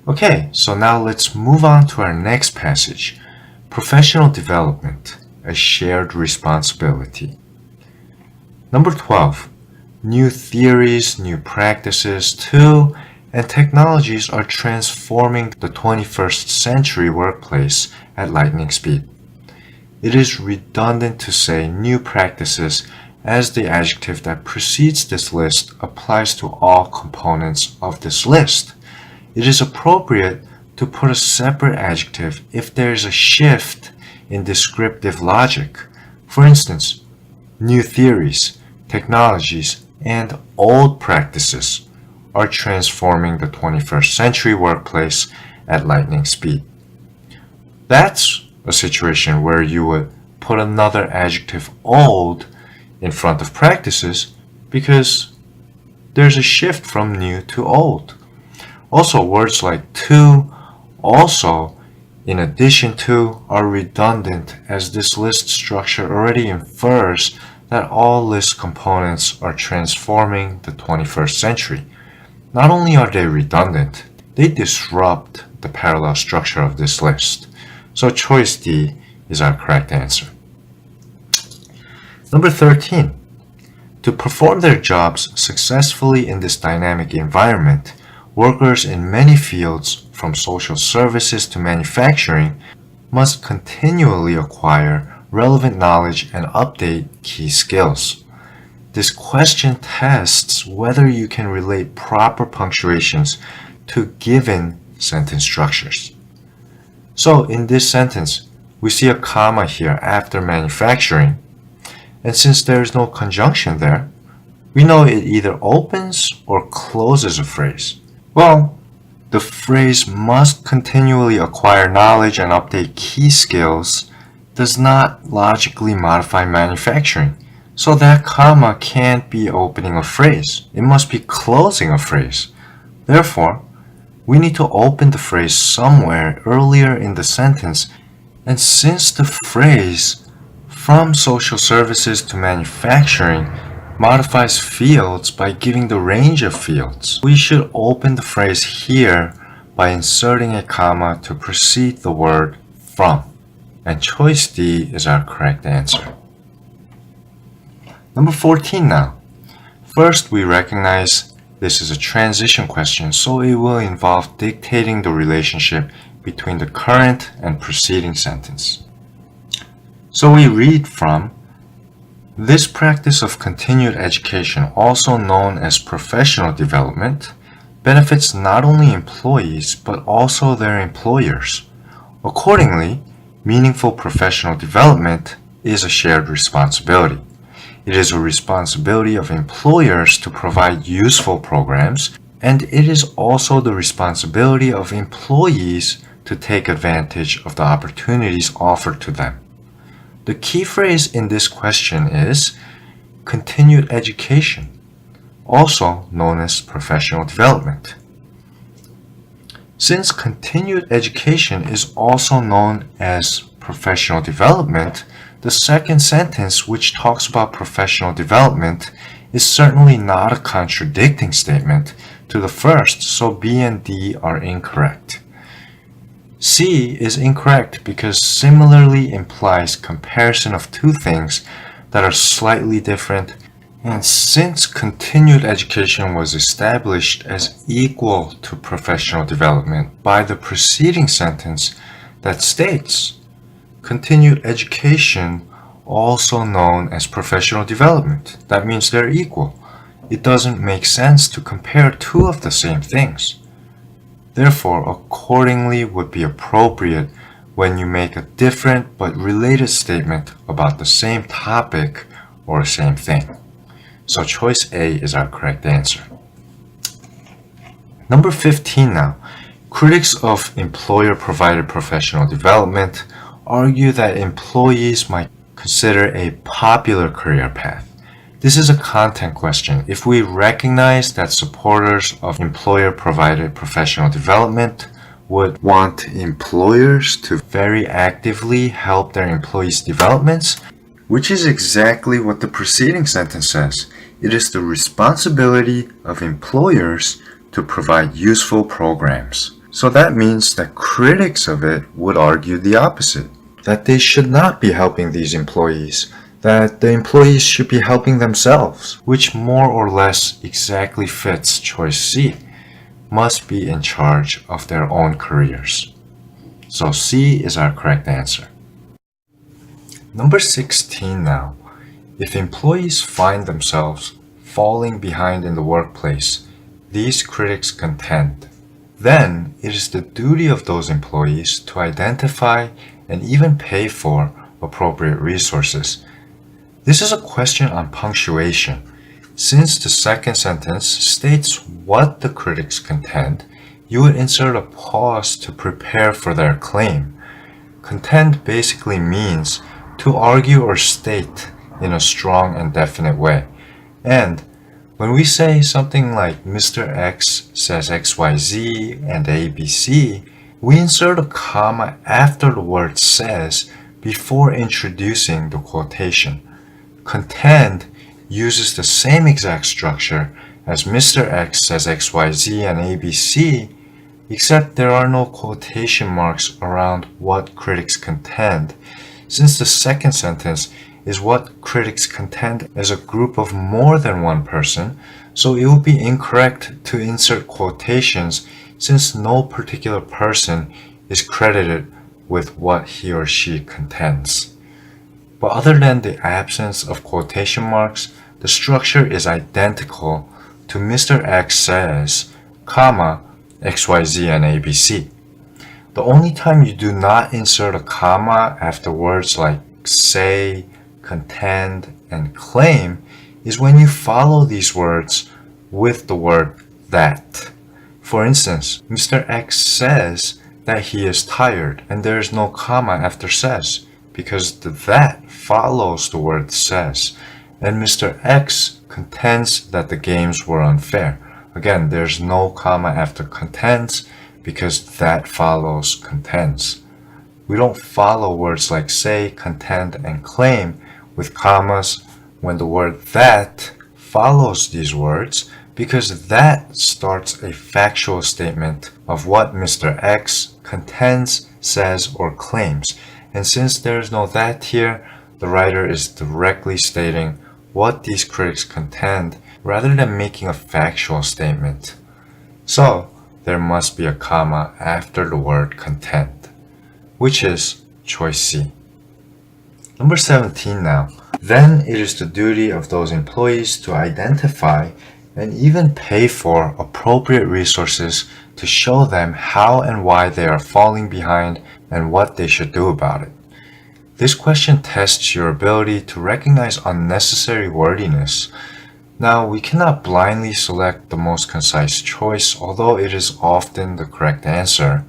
Okay, so now let's move on to our next passage. Professional development, a shared responsibility. Number 12. New theories, new practices, tools, and technologies are transforming the 21st century workplace at lightning speed. It is redundant to say new practices as the adjective that precedes this list applies to all components of this list. It is appropriate to put a separate adjective if there is a shift in descriptive logic. For instance, new theories, technologies, and old practices are transforming the 21st century workplace at lightning speed. That's a situation where you would put another adjective old in front of practices because there's a shift from new to old. Also, words like to, also, in addition to are redundant as this list structure already infers that all list components are transforming the 21st century. Not only are they redundant, they disrupt the parallel structure of this list. So choice D is our correct answer. Number 13. To perform their jobs successfully in this dynamic environment, workers in many fields, from social services to manufacturing, must continually acquire relevant knowledge and update key skills. This question tests whether you can relate proper punctuations to given sentence structures. So in this sentence, we see a comma here after manufacturing, and since there is no conjunction there, we know it either opens or closes a phrase. Well, the phrase must continually acquire knowledge and update key skills does not logically modify manufacturing. So that comma can't be opening a phrase. It must be closing a phrase. Therefore, we need to open the phrase somewhere earlier in the sentence, and since the phrase from social services to manufacturing modifies fields by giving the range of fields, we should open the phrase here by inserting a comma to precede the word from. And choice D is our correct answer. Number 14 now. First, we recognize this is a transition question, so it will involve dictating the relationship between the current and preceding sentence. So we read from, this practice of continued education, also known as professional development, benefits not only employees but also their employers. Accordingly, meaningful professional development is a shared responsibility. It is a responsibility of employers to provide useful programs, and it is also the responsibility of employees to take advantage of the opportunities offered to them. The key phrase in this question is continued education, also known as professional development. Since continued education is also known as professional development, the second sentence, which talks about professional development, is certainly not a contradicting statement to the first, so B and D are incorrect. C is incorrect because similarly implies comparison of two things that are slightly different, and since continued education was established as equal to professional development by the preceding sentence that states continued education, also known as professional development. That means they're equal. It doesn't make sense to compare two of the same things. Therefore, accordingly would be appropriate when you make a different but related statement about the same topic or same thing. So choice A is our correct answer. Number 15 now. Critics of employer-provided professional development argue that employees might consider a popular career path. This is a content question. If we recognize that supporters of employer-provided professional development would want employers to very actively help their employees' developments, which is exactly what the preceding sentence says. It is the responsibility of employers to provide useful programs. So that means that critics of it would argue the opposite, that they should not be helping these employees, that the employees should be helping themselves, which more or less exactly fits choice C, must be in charge of their own careers. So C is our correct answer. Number 16 now. If employees find themselves falling behind in the workplace, these critics contend, then it is the duty of those employees to identify and even pay for appropriate resources. This is a question on punctuation. Since the second sentence states what the critics contend, you would insert a pause to prepare for their claim. Contend basically means to argue or state in a strong and definite way. And when we say something like Mr. X says XYZ and ABC, we insert a comma after the word says before introducing the quotation. Contend uses the same exact structure as Mr. X says XYZ and ABC, except there are no quotation marks around what critics contend, since the second sentence is what critics contend as a group of more than one person, so it would be incorrect to insert quotations since no particular person is credited with what he or she contends. But other than the absence of quotation marks, the structure is identical to Mr. X says, comma, XYZ and ABC. The only time you do not insert a comma after words like say, contend, and claim is when you follow these words with the word that. For instance, Mr. X says that he is tired, and there is no comma after says, because the that follows the word says, and Mr. X contends that the games were unfair. Again, there's no comma after contends, because that follows contends. We don't follow words like say, contend, and claim with commas when the word that follows these words, because that starts a factual statement of what Mr. X contends, says, or claims. And since there is no that here, the writer is directly stating what these critics contend rather than making a factual statement. So, there must be a comma after the word contend, which is choice C. Number 17 now. Then it is the duty of those employees to identify and even pay for appropriate resources to show them how and why they are falling behind and what they should do about it. This question tests your ability to recognize unnecessary wordiness. Now, we cannot blindly select the most concise choice, although it is often the correct answer.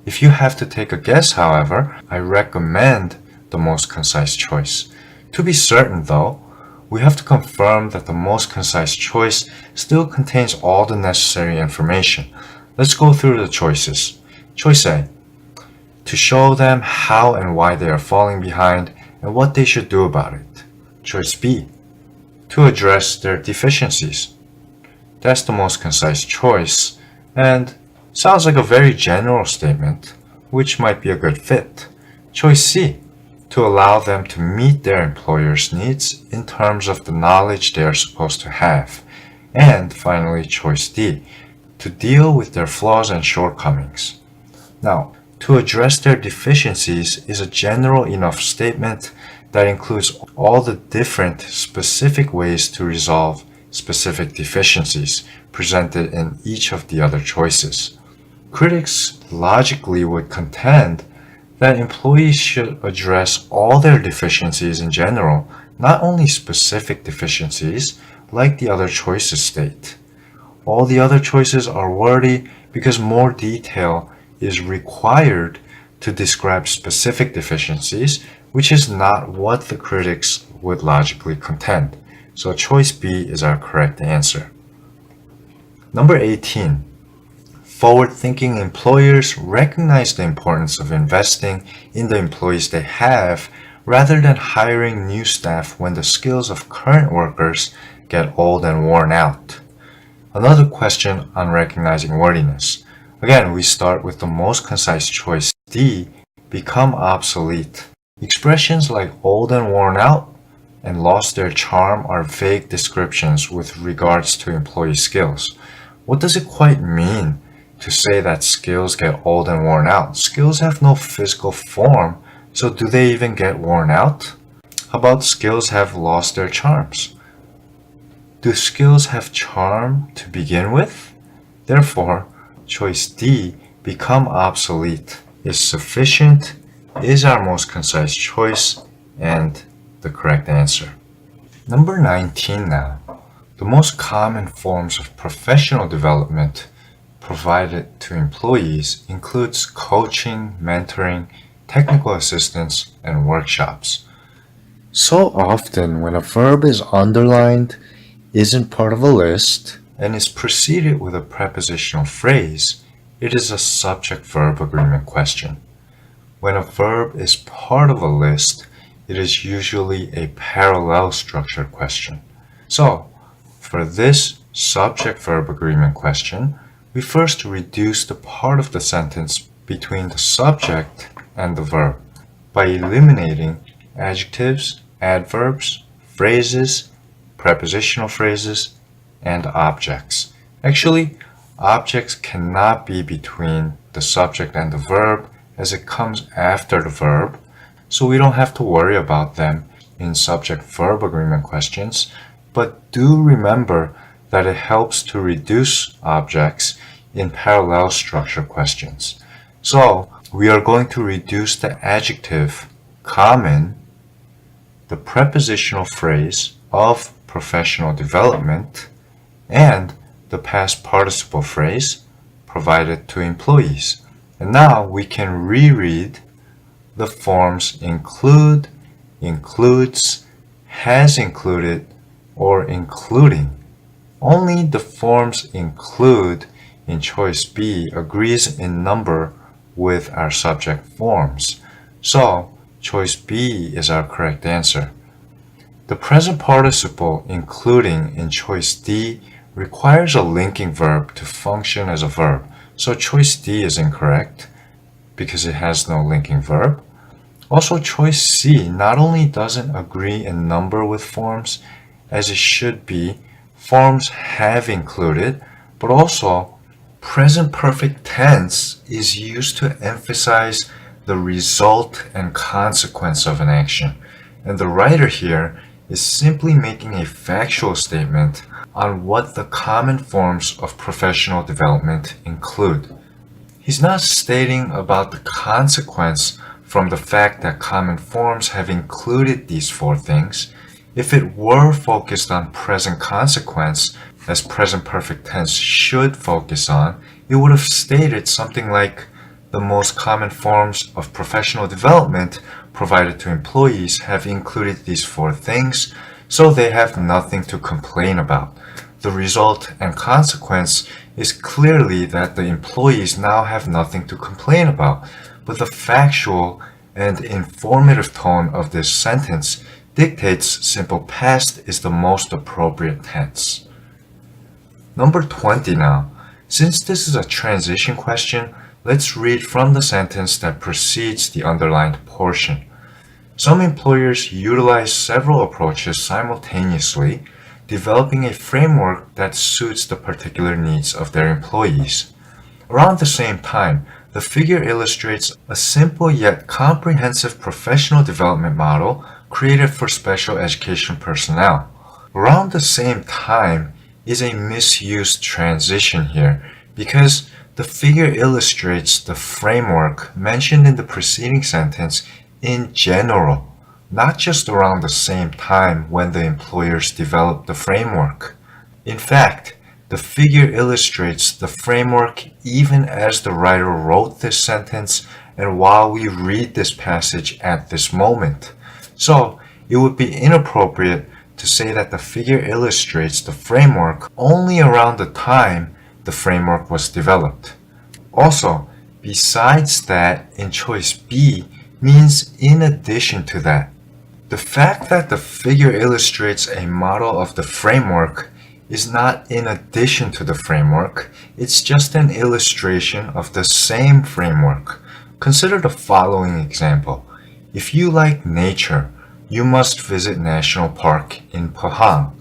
If you have to take a guess, however, I recommend the most concise choice. To be certain, though, we have to confirm that the most concise choice still contains all the necessary information. Let's go through the choices. Choice A. To show them how and why they are falling behind and what they should do about it. Choice B. To address their deficiencies. That's the most concise choice, and sounds like a very general statement, which might be a good fit. Choice C. To allow them to meet their employer's needs in terms of the knowledge they are supposed to have. And finally, choice D. To deal with their flaws and shortcomings. Now, to address their deficiencies is a general enough statement that includes all the different specific ways to resolve specific deficiencies presented in each of the other choices. Critics logically would contend that employees should address all their deficiencies in general, not only specific deficiencies like the other choices state. All the other choices are wordy because more detail is required to describe specific deficiencies, which is not what the critics would logically contend. So choice B is our correct answer. Number 18. Forward-thinking employers recognize the importance of investing in the employees they have rather than hiring new staff when the skills of current workers get old and worn out. Another question on recognizing wordiness. Again, we start with the most concise choice D, become obsolete. Expressions like old and worn out and lost their charm are vague descriptions with regards to employee skills. What does it quite mean to say that skills get old and worn out? Skills have no physical form, so do they even get worn out? How about skills have lost their charms? Do skills have charm to begin with? Therefore, choice D, become obsolete, is sufficient, is our most concise choice, and the correct answer. Number 19 now. The most common forms of professional development provided to employees includes coaching, mentoring, technical assistance, and workshops. So often when a verb is underlined, isn't part of a list, and is preceded with a prepositional phrase, it is a subject-verb agreement question. When a verb is part of a list, it is usually a parallel structured question. So, for this subject-verb agreement question, we first reduce the part of the sentence between the subject and the verb by eliminating adjectives, adverbs, phrases, prepositional phrases, and objects. Actually, objects cannot be between the subject and the verb as it comes after the verb, so we don't have to worry about them in subject-verb agreement questions, but do remember that it helps to reduce objects in parallel structure questions. So, we are going to reduce the adjective common, the prepositional phrase of professional development, and the past participle phrase provided to employees. And now we can reread the forms include, includes, has included, or including. Only the forms include in choice B agrees in number with our subject forms. So choice B is our correct answer. The present participle including in choice D requires a linking verb to function as a verb. So choice D is incorrect because it has no linking verb. Also, choice C not only doesn't agree in number with forms as it should be, forms have included, but also present perfect tense is used to emphasize the result and consequence of an action. And the writer here is simply making a factual statement on what the common forms of professional development include. He's not stating about the consequence from the fact that common forms have included these four things. If it were focused on present consequence, as present perfect tense should focus on, it would have stated something like the most common forms of professional development provided to employees have included these four things, so they have nothing to complain about. The result and consequence is clearly that the employees now have nothing to complain about, but the factual and informative tone of this sentence dictates simple past is the most appropriate tense. Number 20 now. Since this is a transition question, let's read from the sentence that precedes the underlined portion. Some employers utilize several approaches simultaneously, developing a framework that suits the particular needs of their employees. Around the same time, the figure illustrates a simple yet comprehensive professional development model created for special education personnel. Around the same time is a misused transition here because the figure illustrates the framework mentioned in the preceding sentence in general, not just around the same time when the employers developed the framework. In fact, the figure illustrates the framework even as the writer wrote this sentence and while we read this passage at this moment. So, it would be inappropriate to say that the figure illustrates the framework only around the time the framework was developed. Also, besides that in choice B means in addition to that. The fact that the figure illustrates a model of the framework is not in addition to the framework, it's just an illustration of the same framework. Consider the following example. If you like nature, you must visit National Park in Pahang.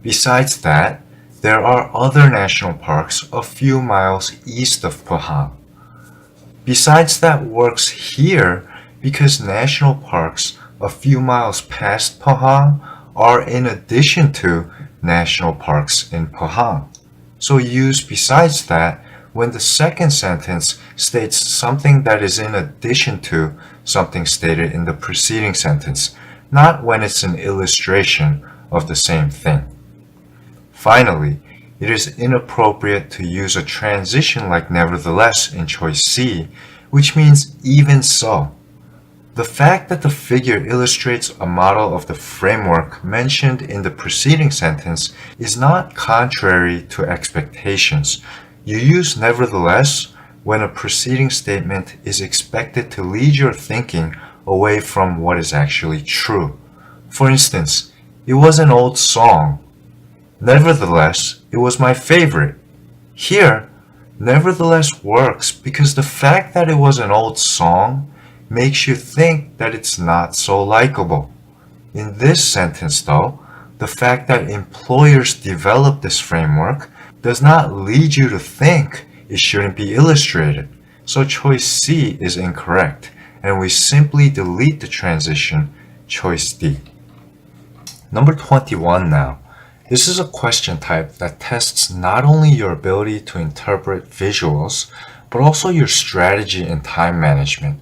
Besides that, there are other national parks a few miles east of Pahang. Besides that works here because national parks a few miles past Pahang are in addition to national parks in Pahang. So use besides that when the second sentence states something that is in addition to something stated in the preceding sentence, not when it's an illustration of the same thing. Finally, it is inappropriate to use a transition like nevertheless in choice C, which means even so. The fact that the figure illustrates a model of the framework mentioned in the preceding sentence is not contrary to expectations. You use nevertheless when a preceding statement is expected to lead your thinking away from what is actually true. For instance, it was an old song. Nevertheless, it was my favorite. Here, nevertheless works because the fact that it was an old song makes you think that it's not so likable. In this sentence, though, the fact that employers develop this framework does not lead you to think it shouldn't be illustrated. So choice C is incorrect, and we simply delete the transition, choice D. Number 21 now. This is a question type that tests not only your ability to interpret visuals, but also your strategy and time management.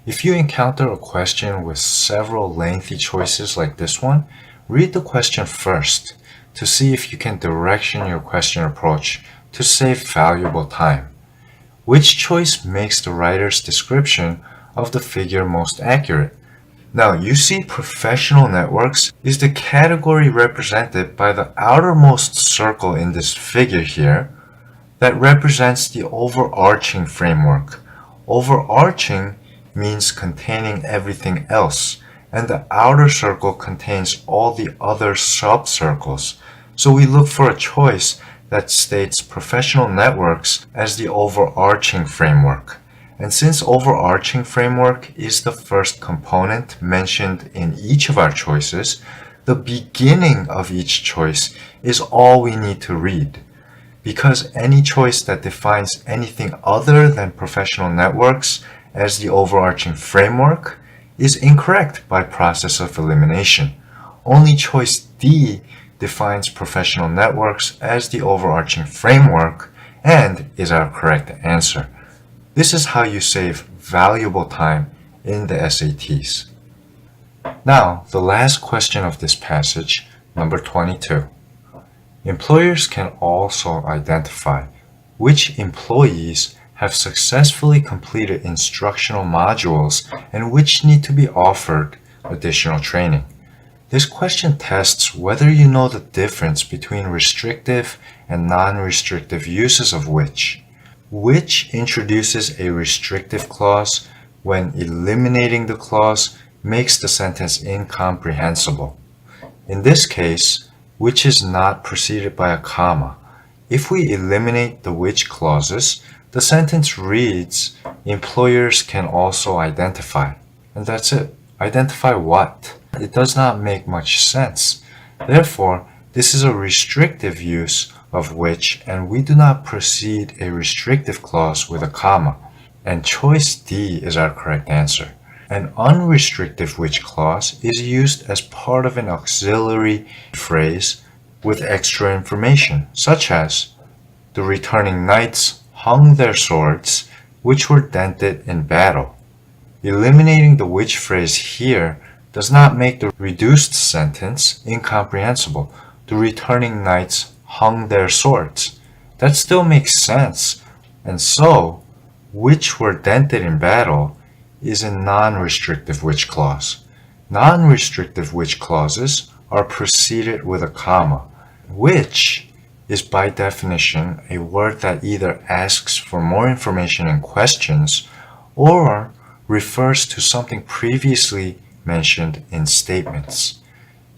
If you encounter a question with several lengthy choices like this one, read the question first to see if you can direction your question approach to save valuable time. Which choice makes the writer's description of the figure most accurate? Now, you see professional networks is the category represented by the outermost circle in this figure here that represents the overarching framework. Overarching means containing everything else, and the outer circle contains all the other sub-circles. So we look for a choice that states professional networks as the overarching framework. And since overarching framework is the first component mentioned in each of our choices, the beginning of each choice is all we need to read. Because any choice that defines anything other than professional networks as the overarching framework is incorrect by process of elimination. Only choice D defines professional networks as the overarching framework and is our correct answer. This is how you save valuable time in the SATs. Now, the last question of this passage, number 22. Employers can also identify which employees have successfully completed instructional modules and which need to be offered additional training. This question tests whether you know the difference between restrictive and non-restrictive uses of which. Which introduces a restrictive clause when eliminating the clause makes the sentence incomprehensible. In this case, which is not preceded by a comma. If we eliminate the which clauses, the sentence reads, employers can also identify. And that's it. Identify what? It does not make much sense. Therefore, this is a restrictive use of which, and we do not precede a restrictive clause with a comma. And choice D is our correct answer. An unrestrictive which clause is used as part of an auxiliary phrase with extra information, such as, the returning knights hung their swords, which were dented in battle. Eliminating the which phrase here does not make the reduced sentence incomprehensible. The returning knights hung their swords. That still makes sense, and so, which were dented in battle is a non-restrictive which clause. Non-restrictive which clauses are preceded with a comma. Which is by definition a word that either asks for more information in questions or refers to something previously mentioned in statements.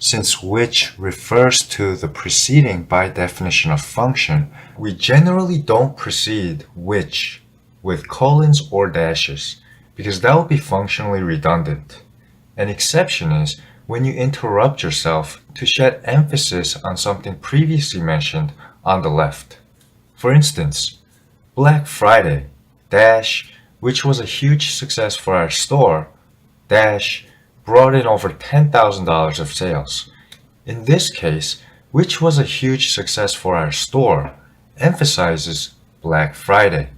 Since which refers to the preceding by definition of function, we generally don't precede which with colons or dashes because that will be functionally redundant. An exception is when you interrupt yourself to shed emphasis on something previously mentioned on the left. For instance, Black Friday, dash, which was a huge success for our store, dash, brought in over $10,000 of sales. In this case, which was a huge success for our store, emphasizes Black Friday.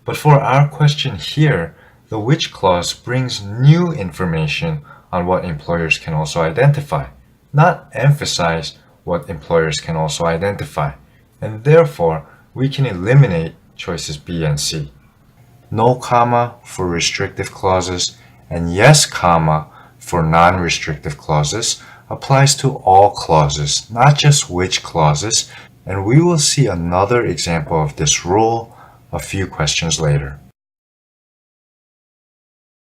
But for our question here, the which clause brings new information on what employers can also identify, not emphasize what employers can also identify, and therefore we can eliminate choices B and C. No comma for restrictive clauses and yes comma for non-restrictive clauses applies to all clauses, not just which clauses, and we will see another example of this rule a few questions later.